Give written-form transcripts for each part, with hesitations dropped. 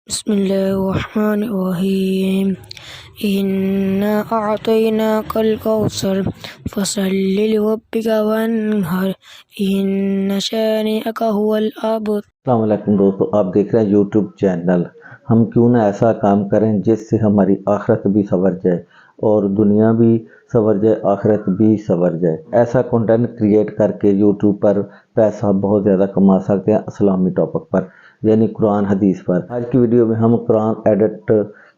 बिस्मिल्लाहिर्रहमानिर्रहीम। इन्ना अअतैनाकल कौसर फसल्लि लिरब्बिका वन्हर इन्न शानिअका हुवल अबतर। अस्सलाम वालेकुम दोस्तों, आप देख रहे हैं यूट्यूब चैनल। हम क्यों ना ऐसा काम करें जिससे हमारी आखिरत भी संवर जाए और दुनिया भी संवर जाए, आखिरत भी संवर जाए। ऐसा कंटेंट क्रिएट करके यूट्यूब पर पैसा बहुत ज़्यादा कमा सकते हैं इस्लामी टॉपिक पर, यानी कुरान हदीस पर। आज की वीडियो में हम कुरान एडिट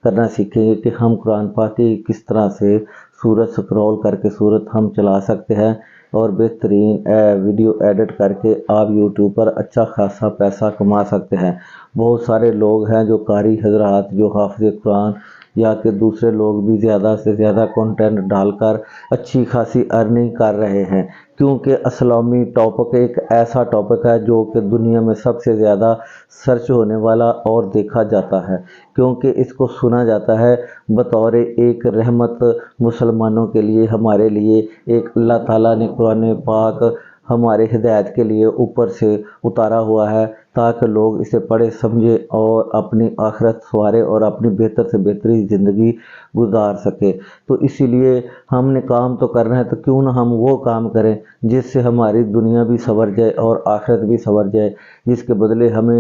करना सीखेंगे कि हम कुरान पाक की किस तरह से सूरत स्क्रॉल करके सूरत हम चला सकते हैं और बेहतरीन वीडियो एडिट करके आप यूट्यूब पर अच्छा खासा पैसा कमा सकते हैं। बहुत सारे लोग हैं जो कारी हजरात, जो हाफिज़ कुरान या कि दूसरे लोग भी ज़्यादा से ज़्यादा कंटेंट डालकर अच्छी खासी अर्निंग कर रहे हैं, क्योंकि इस्लामी टॉपिक एक ऐसा टॉपिक है जो कि दुनिया में सबसे ज़्यादा सर्च होने वाला और देखा जाता है, क्योंकि इसको सुना जाता है बतौर एक रहमत मुसलमानों के लिए, हमारे लिए एक अल्लाह ताला ने कुरान पाक हमारे हिदायत के लिए ऊपर से उतारा हुआ है, ताकि लोग इसे पढ़े समझे और अपनी आखिरत संवारे और अपनी बेहतर से बेहतरीन ज़िंदगी गुजार सके। तो इसीलिए हमने काम तो करना है, तो क्यों ना हम वो काम करें जिससे हमारी दुनिया भी संवर जाए और आखिरत भी संवर जाए, जिसके बदले हम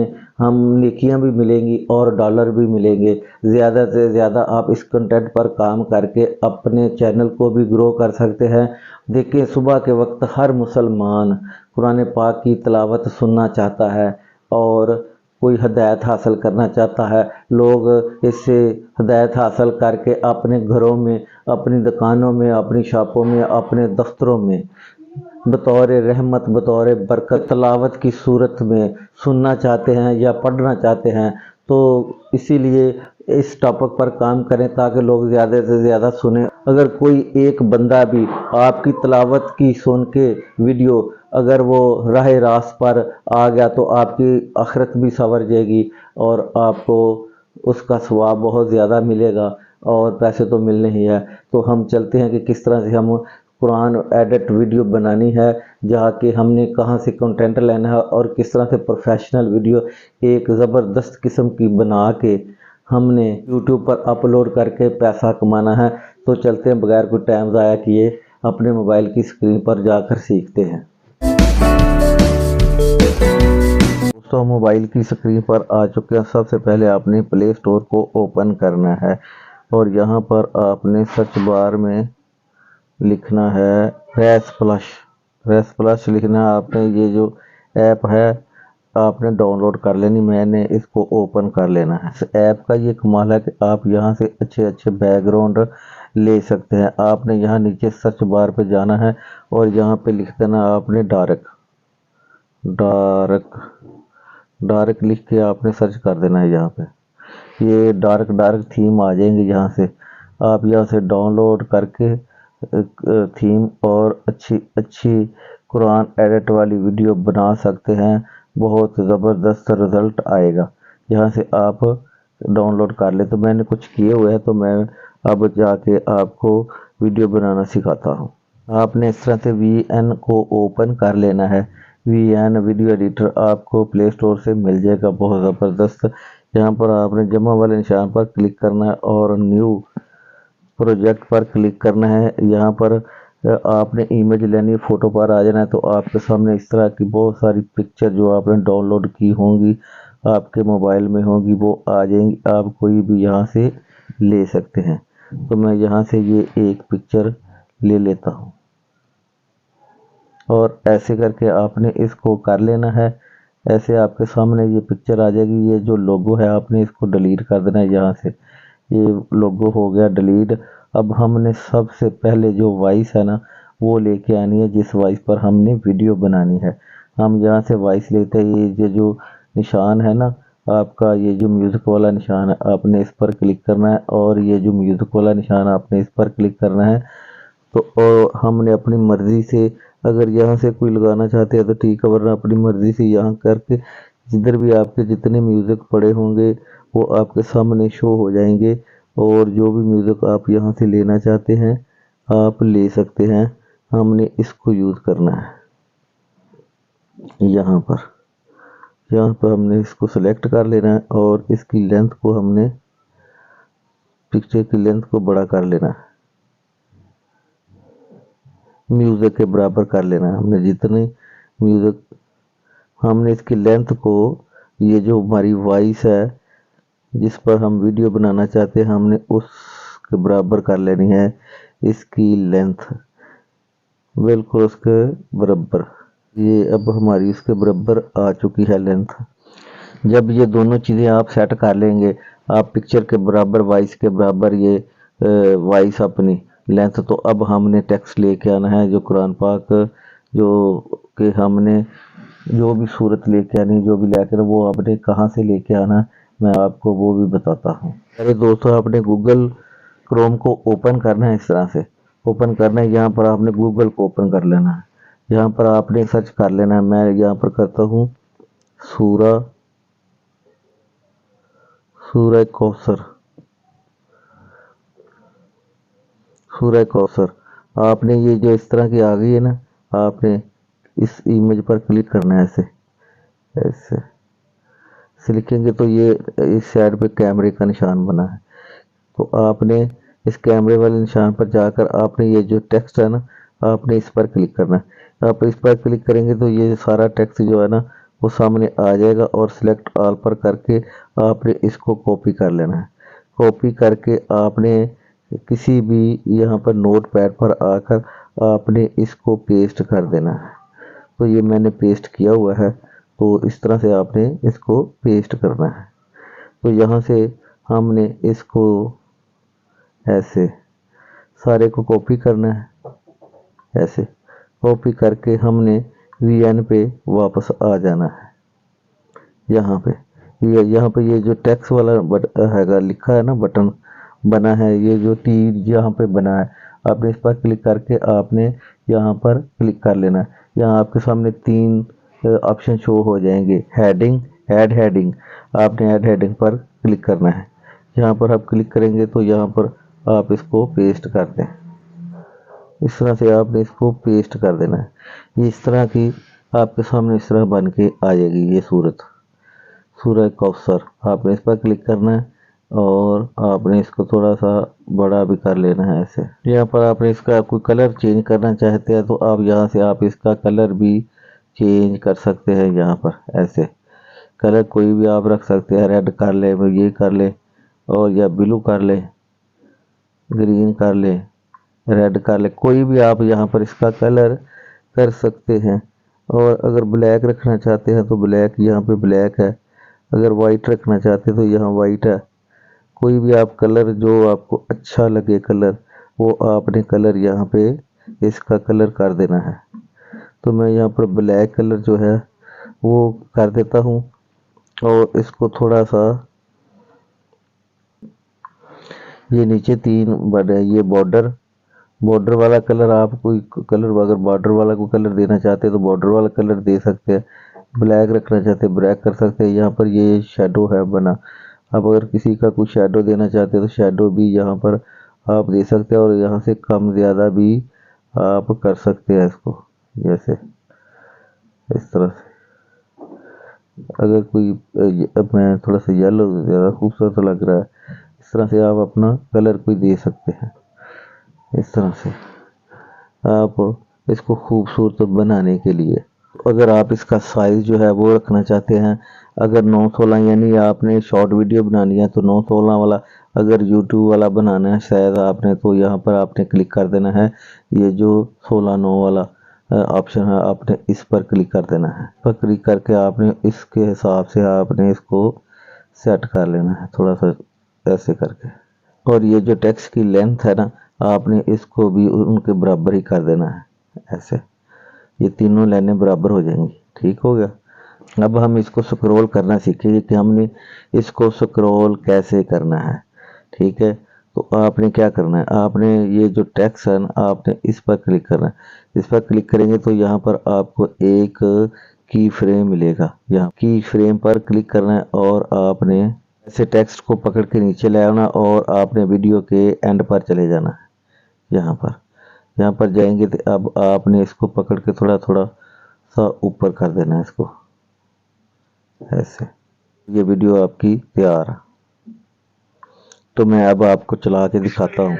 नेकियां भी मिलेंगी और डॉलर भी मिलेंगे। ज़्यादा से ज़्यादा आप इस कंटेंट पर काम करके अपने चैनल को भी ग्रो कर सकते हैं। देखिए, सुबह के वक्त हर मुसलमान कुरान पाक की तिलावत सुनना चाहता है और कोई हिदायत हासिल करना चाहता है। लोग इससे हिदायत हासिल करके अपने घरों में, अपनी दुकानों में, अपनी शॉपों में, अपने दफ्तरों में बतौर रहमत, बतौर बरकत तिलावत की सूरत में सुनना चाहते हैं या पढ़ना चाहते हैं। तो इसीलिए इस टॉपिक पर काम करें ताकि लोग ज़्यादा से ज़्यादा सुने। अगर कोई एक बंदा भी आपकी तिलावत की सुन के वीडियो अगर वो राह रास्त पर आ गया तो आपकी आखिरत भी संवर जाएगी और आपको उसका सवाब बहुत ज़्यादा मिलेगा और पैसे तो मिलने ही है। तो हम चलते हैं कि किस तरह से हम कुरान एडिट वीडियो बनानी है, जहाँ कि हमने कहाँ से कंटेंट लेना है और किस तरह से प्रोफेशनल वीडियो एक ज़बरदस्त किस्म की बना के हमने यूट्यूब पर अपलोड करके पैसा कमाना है। तो चलते हैं बगैर कोई टाइम ज़ाया किए अपने मोबाइल की स्क्रीन पर जाकर सीखते हैं। दोस्तों, मोबाइल की स्क्रीन पर आ चुके हैं। सबसे पहले आपने प्ले स्टोर को ओपन करना है और यहाँ पर आपने सर्च बार में लिखना है रेस प्लस लिखना है आपने। ये जो ऐप है आपने डाउनलोड कर लेनी, मैंने इसको ओपन कर लेना है। इस ऐप का ये कमाल है कि आप यहाँ से अच्छे अच्छे बैकग्राउंड ले सकते हैं। आपने यहाँ नीचे सर्च बार पे जाना है और यहाँ पे लिख देना आपने डार्क डार्क डार्क लिख के आपने सर्च कर देना है। यहाँ पे ये डार्क डार्क थीम आ जाएंगे। यहाँ से आप यहाँ से डाउनलोड करके थीम और अच्छी अच्छी कुरान एडिट वाली वीडियो बना सकते हैं। बहुत ज़बरदस्त रिज़ल्ट आएगा। यहाँ से आप डाउनलोड कर ले। तो मैंने कुछ किए हुए हैं, तो मैं अब जाके आपको वीडियो बनाना सिखाता हूँ। आपने इस तरह से VN को ओपन कर लेना है। VN वीडियो एडिटर आपको प्ले स्टोर से मिल जाएगा, बहुत ज़बरदस्त। यहाँ पर आपने जमा वाले निशान पर क्लिक करना है और न्यू प्रोजेक्ट पर क्लिक करना है। यहाँ पर आपने इमेज लेनी, फ़ोटो पर आ जाना है। तो आपके सामने इस तरह की बहुत सारी पिक्चर जो आपने डाउनलोड की होंगी आपके मोबाइल में होंगी, वो आ जाएंगी। आप कोई भी यहाँ से ले सकते हैं। तो मैं यहाँ से ये एक पिक्चर ले लेता हूँ और ऐसे करके आपने इसको कर लेना है। ऐसे आपके सामने ये पिक्चर आ जाएगी। ये जो लोगो है आपने इसको डिलीट कर देना है। यहाँ से ये लोगो हो गया डिलीट। अब हमने सबसे पहले जो वॉइस है ना वो लेके आनी है, जिस वॉइस पर हमने वीडियो बनानी है। हम यहाँ से वॉइस लेते हैं। ये जो निशान है ना आपका, ये जो म्यूज़िक वाला निशान है आपने इस पर क्लिक करना है और ये जो म्यूज़िक वाला निशान आपने इस पर क्लिक करना है। तो और हमने अपनी मर्ज़ी से अगर यहाँ से कोई लगाना चाहते हैं तो ठीक है, वरना अपनी मर्ज़ी से यहाँ करके जिधर भी आपके जितने म्यूज़िक पड़े होंगे वो आपके सामने शो हो जाएंगे और जो भी म्यूज़िक आप यहाँ से लेना चाहते हैं आप ले सकते हैं। हमने इसको यूज़ करना है यहाँ पर। यहाँ पर हमने इसको सिलेक्ट कर लेना है और इसकी लेंथ को हमने पिक्चर की लेंथ को बड़ा कर लेना है, म्यूजिक के बराबर कर लेना है। हमने जितनी म्यूजिक हमने इसकी लेंथ को, ये जो हमारी वॉइस है जिस पर हम वीडियो बनाना चाहते हैं, हमने उसके बराबर कर लेनी है इसकी लेंथ, बिल्कुल उसके बराबर। ये अब हमारी उसके बराबर आ चुकी है लेंथ। जब ये दोनों चीज़ें आप सेट कर लेंगे, आप पिक्चर के बराबर वॉइस के बराबर ये वॉइस अपनी लेंथ, तो अब हमने टेक्स्ट लेके आना है जो कुरान पाक जो कि हमने जो भी सूरत लेके आनी, जो भी लेकर वो आपने कहाँ से लेके आना मैं आपको वो भी बताता हूँ। अरे दोस्तों, आपने गूगल क्रोम को ओपन करना है, इस तरह से ओपन करना है। यहाँ पर आपने गूगल को ओपन कर लेना है, यहाँ पर आपने सर्च कर लेना है। मैं यहाँ पर करता हूँ सूरह कौसर। सूरह कौसर आपने ये जो इस तरह की आ गई है ना, आपने इस इमेज पर क्लिक करना है। ऐसे ऐसे से लिखेंगे तो ये इस साइड पे कैमरे का निशान बना है, तो आपने इस कैमरे वाले निशान पर जाकर आपने ये जो टेक्स्ट है ना, आपने इस पर क्लिक करना है। आप इस पर क्लिक करेंगे तो ये सारा टेक्स्ट जो है ना वो सामने आ जाएगा, और सिलेक्ट ऑल पर करके आपने इसको कॉपी कर लेना है। कॉपी करके आपने किसी भी यहाँ पर नोट पैड पर आकर आपने इसको पेस्ट कर देना है। तो ये मैंने पेस्ट किया हुआ है, तो इस तरह से आपने इसको पेस्ट करना है। तो यहाँ से हमने इसको ऐसे सारे को कॉपी करना है। ऐसे कॉपी करके हमने VN पे वापस आ जाना है। यहाँ पे ये जो टेक्स्ट वाला हैगा लिखा है ना, बटन बना है, ये जो तीर यहाँ पे बना है, आपने इस पर क्लिक करके आपने यहाँ पर क्लिक कर लेना है। यहाँ आपके सामने 3 ऑप्शन शो हो जाएंगे, हेडिंग, ऐड हेडिंग। आपने ऐड हेडिंग पर क्लिक करना है। यहाँ पर आप क्लिक करेंगे तो यहाँ पर आप इसको पेस्ट कर दें। इस तरह से आपने इसको पेस्ट कर देना है। ये इस तरह की आपके सामने इस तरह बन के आ जाएगी ये सूरह कौसर। आपने इस पर क्लिक करना है और आपने इसको थोड़ा सा बड़ा भी कर लेना है। ऐसे यहाँ पर आपने इसका कोई कलर चेंज करना चाहते हैं तो आप यहाँ से आप इसका कलर भी चेंज कर सकते हैं। यहाँ पर ऐसे कलर कोई भी आप रख सकते हैं, रेड कर ले, ये कर ले, और या ब्लू कर ले, ग्रीन कर ले, रेड कर ले, कोई भी आप यहाँ पर इसका कलर कर सकते हैं। और अगर ब्लैक रखना चाहते हैं तो ब्लैक, यहाँ पे ब्लैक है। अगर वाइट रखना चाहते हैं तो यहाँ वाइट है। कोई भी आप कलर जो आपको अच्छा लगे कलर, वो आपने कलर यहाँ पे इसका कलर कर देना है। तो मैं यहाँ पर ब्लैक कलर जो है वो कर देता हूँ, और इसको थोड़ा सा ये नीचे 3 बड़े ये बॉर्डर वाला कलर, आप कोई कलर अगर बॉर्डर वाला को कलर देना चाहते हैं तो बॉर्डर वाला कलर दे सकते हैं। ब्लैक रखना चाहते हैं ब्लैक कर सकते हैं। यहाँ पर ये शेडो है बना, आप अगर किसी का कोई शेडो देना चाहते हैं तो शेडो भी यहाँ पर आप दे सकते हैं, और यहाँ से कम ज़्यादा भी आप कर सकते हैं इसको, जैसे इस तरह से। अगर कोई अब मैं थोड़ा सा येलो ज़्यादा खूबसूरत लग रहा है, इस तरह से आप अपना कलर कोई दे सकते हैं। इस तरह से आप इसको खूबसूरत बनाने के लिए, अगर आप इसका साइज़ जो है वो रखना चाहते हैं, अगर 9:16 यानी आपने शॉर्ट वीडियो बनानी है तो 9:16 वाला, अगर यूट्यूब वाला बनाना है शायद आपने, तो यहाँ पर आपने क्लिक कर देना है। ये जो 16:9 वाला ऑप्शन है आपने इस पर क्लिक कर देना है। पर क्लिक करके आपने इसके हिसाब से आपने इसको सेट कर लेना है, थोड़ा सा ऐसे करके। और ये जो टेक्स्ट की लेंथ है ना, आपने इसको भी उनके बराबर ही कर देना है। ऐसे ये तीनों लाइनें बराबर हो जाएंगी। ठीक हो गया। अब हम इसको स्क्रॉल करना सीखेंगे कि हमने इसको स्क्रॉल कैसे करना है। ठीक है, तो आपने क्या करना है, आपने ये जो टेक्स्ट है ना, आपने इस पर क्लिक करना है। इस पर क्लिक करेंगे तो यहाँ पर आपको एक की फ्रेम मिलेगा। यहाँ की फ्रेम पर क्लिक करना है और आपने ऐसे टेक्स्ट को पकड़ के नीचे ले आना, और आपने वीडियो के एंड पर चले जाना है। यहाँ पर जाएंगे तो अब आपने इसको पकड़ के थोड़ा थोड़ा सा ऊपर कर देना है इसको। ऐसे। ये वीडियो आपकी तैयार है, तो मैं अब आपको चला के दिखाता हूँ।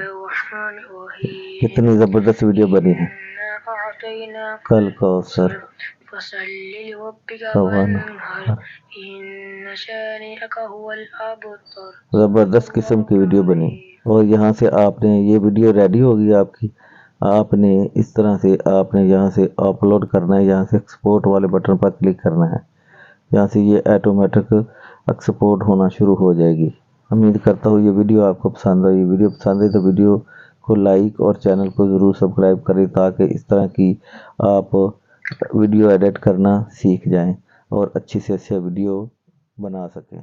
कितनी ज़बरदस्त वीडियो बनी है। कल कौसर ज़बरदस्त किस्म की वीडियो बनी। और यहाँ से आपने ये वीडियो रेडी होगी आपकी। आपने इस तरह से आपने यहाँ से अपलोड करना है, यहाँ से एक्सपोर्ट वाले बटन पर क्लिक करना है। यहाँ से ये ऑटोमेटिक एक्सपोर्ट होना शुरू हो जाएगी। उम्मीद करता हूँ ये वीडियो आपको पसंद आई। वीडियो पसंद आई तो वीडियो को लाइक और चैनल को ज़रूर सब्सक्राइब करें, ताकि इस तरह की आप वीडियो एडिट करना सीख जाएं और अच्छी से अच्छी वीडियो बना सकें।